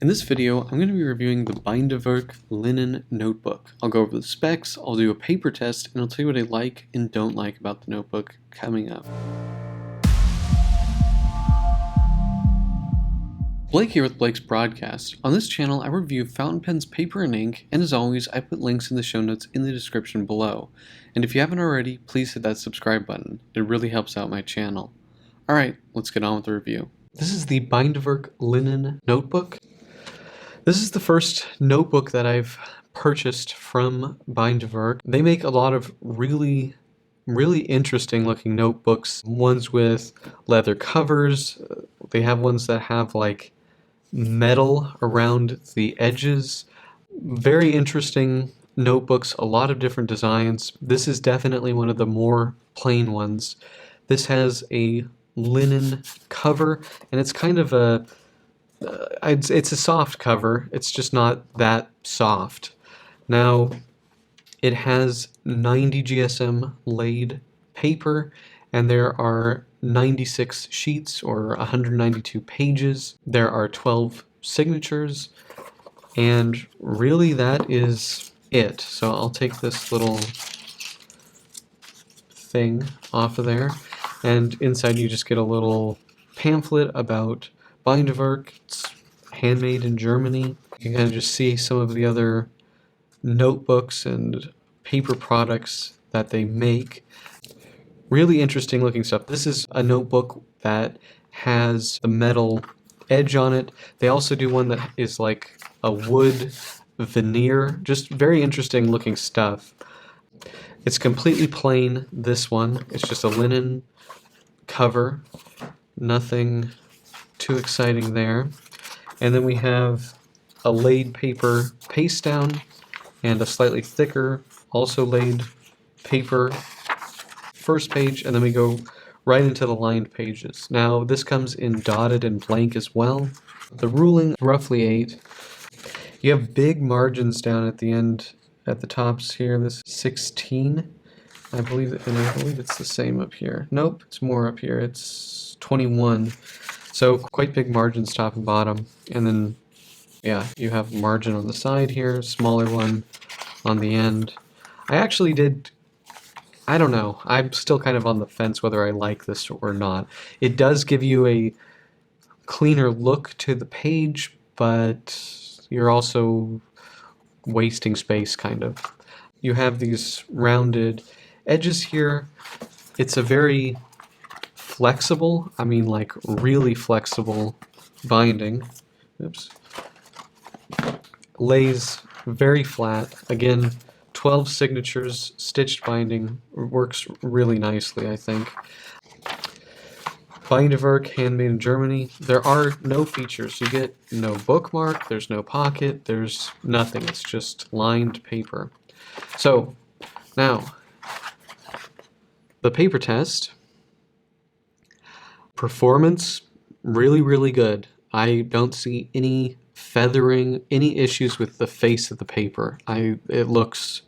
In this video, I'm going to be reviewing the Bindewerk Linen Notebook. I'll go over the specs, I'll do a paper test, and I'll tell you what I like and don't like about the notebook coming up. Blake here with Blake's Broadcast. On this channel, I review fountain pens, paper, and ink, and as always, I put links in the show notes in the description below. And if you haven't already, please hit that subscribe button. It really helps out my channel. Alright, let's get on with the review. This is the Bindewerk Linen Notebook. This is the first notebook that I've purchased from Bindewerk. They make a lot of really interesting looking notebooks. Ones with leather covers. They have ones that have like metal around the edges. Very interesting notebooks, a lot of different designs. This is definitely one of the more plain ones. This has a linen cover, and it's kind of a it's a soft cover. It's just not that soft. Now, it has 90 GSM laid paper, and there are 96 sheets or 192 pages. There are 12 signatures, and really that is it. So I'll take this little thing off of there, and inside you just get a little pamphlet about Bindewerk. It's handmade in Germany. You can kind of just see some of the other notebooks and paper products that they make. Really interesting looking stuff. This is a notebook that has a metal edge on it. They also do one that is like a wood veneer. Just very interesting looking stuff. It's completely plain, this one. It's just a linen cover. Nothing too exciting there. And then we have a laid paper paste down and a slightly thicker, also laid paper first page, and then we go right into the lined pages. Now this comes in dotted and blank as well. The ruling, roughly 8. You have big margins down at the end, at the tops here. This 16, I believe, and I believe it's the same up here. Nope, it's more up here. It's 21. So quite big margins top and bottom, and then yeah, you have margin on the side here, smaller one on the end. I don't know, I'm still kind of on the fence whether I like this or not. It does give you a cleaner look to the page, but you're also wasting space kind of. You have these rounded edges here. It's a very flexible, I mean like really flexible binding. Oops. Lays very flat. Again, 12 signatures, stitched binding, works really nicely, I think. Bindewerk, handmade in Germany. There are no features. You get no bookmark, there's no pocket, there's nothing. It's just lined paper. So, now, the paper test. Performance, really good. I don't see any feathering, any issues with the face of the paper. It looks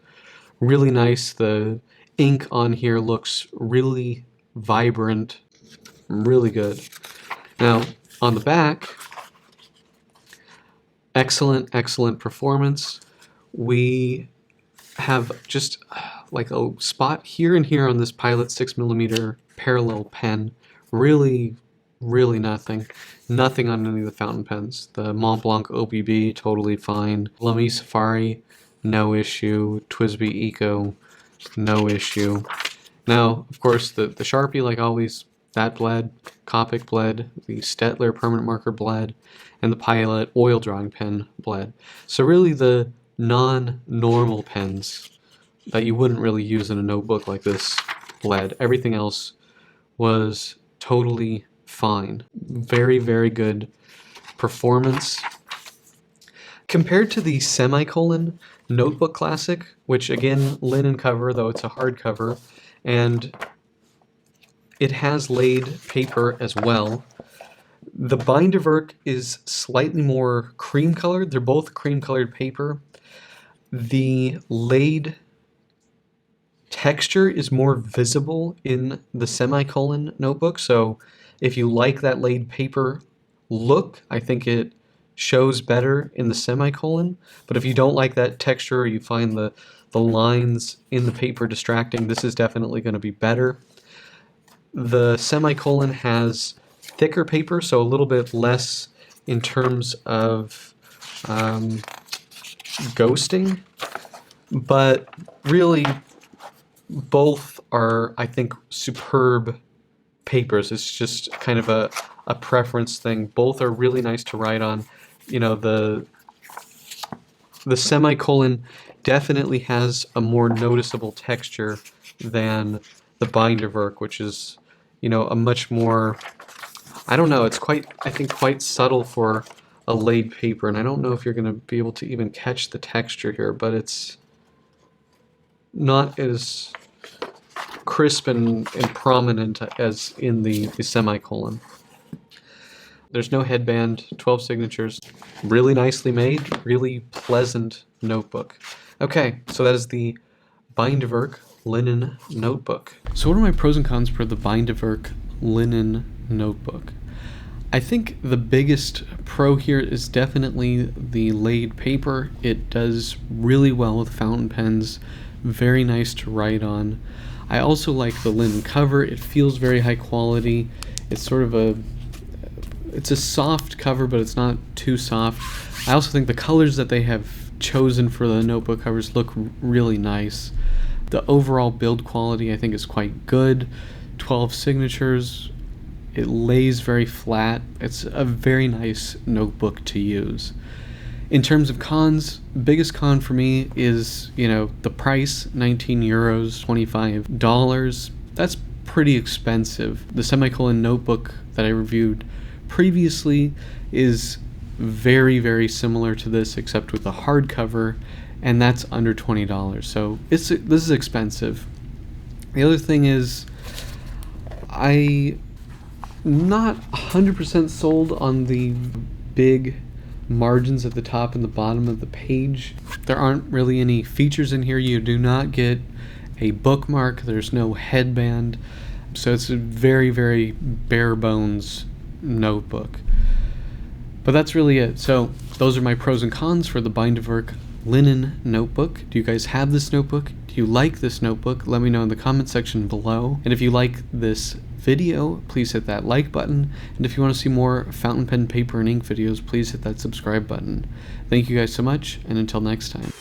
really nice. The ink on here looks really vibrant, really good. Now, on the back, excellent performance. We have just like a spot here and here on this Pilot 6mm parallel pen. Really nothing. Nothing on any of the fountain pens. The Mont Blanc OBB, totally fine. Lamy Safari, no issue. TWSBI Eco, no issue. Now, of course, the Sharpie, like always, that bled. Copic bled. The Stettler permanent marker bled. And the Pilot oil drawing pen bled. So really the non-normal pens that you wouldn't really use in a notebook like this bled. Everything else was totally fine. Very good performance. Compared to the Semicolon Notebook Classic, which again, linen cover, though it's a hardcover, and it has laid paper as well. The Bindewerk is slightly more cream colored. They're both cream colored paper. The laid texture is more visible in the Semicolon notebook, so if you like that laid paper look, I think it shows better in the semicolon, but if you don't like that texture or you find the lines in the paper distracting, this is definitely going to be better. The semicolon has thicker paper, so a little bit less in terms of ghosting, but really both are, I think, superb papers. It's just kind of a preference thing. Both are really nice to write on. You know, the semicolon definitely has a more noticeable texture than the Bindewerk, which is, you know, a much more, I don't know, it's quite, I think, quite subtle for a laid paper, and I don't know if you're going to be able to even catch the texture here, but it's not as crisp and prominent as in the semicolon. There's no headband, 12 signatures, really nicely made, really pleasant notebook. Okay, so that is the Bindewerk Linen Notebook. So what are my pros and cons for the Bindewerk Linen Notebook? I think the biggest pro here is definitely the laid paper. It does really well with fountain pens, very nice to write on. I also like the linen cover. It feels very high quality. It's sort of it's a soft cover, but it's not too soft. I also think the colors that they have chosen for the notebook covers look really nice. The overall build quality I think is quite good. 12 signatures. It lays very flat. It's a very nice notebook to use. In terms of cons, biggest con for me is, you know, the price, 19 euros, $25. That's pretty expensive. The semicolon notebook that I reviewed previously is very, very similar to this, except with the hardcover, and that's under $20. So this is expensive. The other thing is, I'm not 100% sold on the big margins at the top and the bottom of the page. There aren't really any features in here. You do not get a bookmark. There's no headband. So it's a very, very bare bones notebook. But that's really it. So those are my pros and cons for the Bindewerk Linen Notebook. Do you guys have this notebook? Do you like this notebook? Let me know in the comment section below. And if you like this video, please hit that like button. And if you want to see more fountain pen, paper, and ink videos, please hit that subscribe button. Thank you guys so much, and until next time.